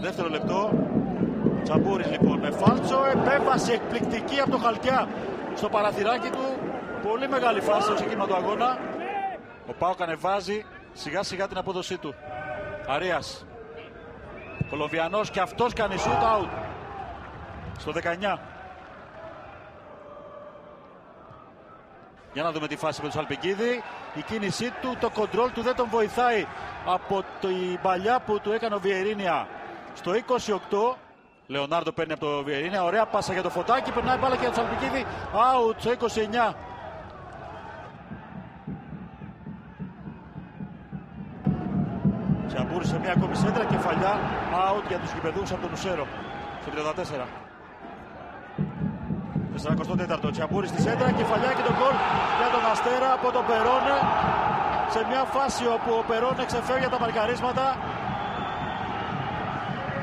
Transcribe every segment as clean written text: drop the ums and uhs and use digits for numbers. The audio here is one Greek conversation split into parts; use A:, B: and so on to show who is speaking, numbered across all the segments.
A: Δεύτερο λεπτό. Τσαμπούρης λοιπόν με φάλτσο. Επέμβαση εκπληκτική από το Χαλκιά στο παραθυράκι του. Πολύ μεγάλη φάση στο ξεκίνημα του αγώνα. Ο ΠΑΟΚ ανεβάζει σιγά σιγά την απόδοσή του. Αρίας. Κολομβιανός και αυτός κάνει shoot out στο 19. Για να δούμε τη φάση με τον Σαλπικίδη. Η κίνησή του, το κοντρόλ του δεν τον βοηθάει από την παλιά που του έκανε ο Βιερίνια στο 28. Λεωνάρντο παίρνει από το Βιερίνια. Ωραία πάσα για το Φωτάκι. Περνάει μπάλα και για τον Σαλπικίδη. Out στο 29. Τσαμπούρης σε μια ακόμη σέντρα. Κεφαλιά. Out για τους γηπεδούχους από τον Ουσέρο στο 34. 44ο Τσαμπούρης στη σέντρα, κεφαλιά και τον γκολ για τον Αστέρα από τον Περόνε σε μια φάση όπου ο Περόνε ξεφεύγει τα μαρκαρίσματα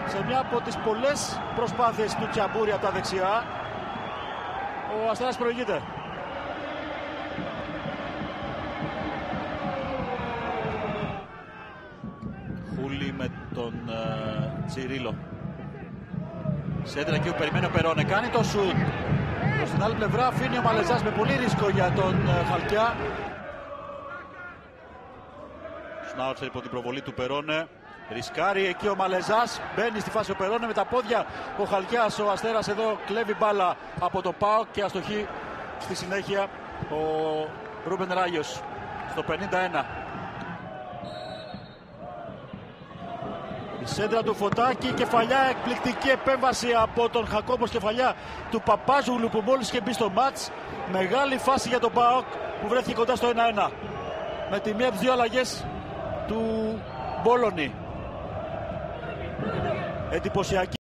A: σε μια από τις πολλές προσπάθειες του Τσαμπούρη από τα δεξιά. Ο Αστέρας προηγείται. Χούλη με τον Τσιρίλο. Σέντρα εκεί που περιμένει ο Περόνε, κάνει το σουτ. Στην άλλη πλευρά αφήνει ο Μαλεζάς με πολύ ρίσκο για τον Χαλκιά. Σνάουτσερ υπό την προβολή του Περόνε. Ρισκάρει εκεί ο Μαλεζάς. Μπαίνει στη φάση ο Περόνε με τα πόδια. Ο Χαλκιάς, ο Αστέρας εδώ κλέβει μπάλα από το ΠΑΟΚ και αστοχεί στη συνέχεια ο Ρούμπεν Ράγιος στο 51. Η σέντρα του Φωτάκη, κεφαλιά, εκπληκτική επέμβαση από τον Χακόμπος, κεφαλιά του Παπάζουγλου που μόλις είχε μπει στο μάτς. Μεγάλη φάση για τον ΠΑΟΚ που βρέθηκε κοντά στο 1-1 με τη μία από τις δύο αλλαγές του Μπόλωνη. Εντυπωσιακή.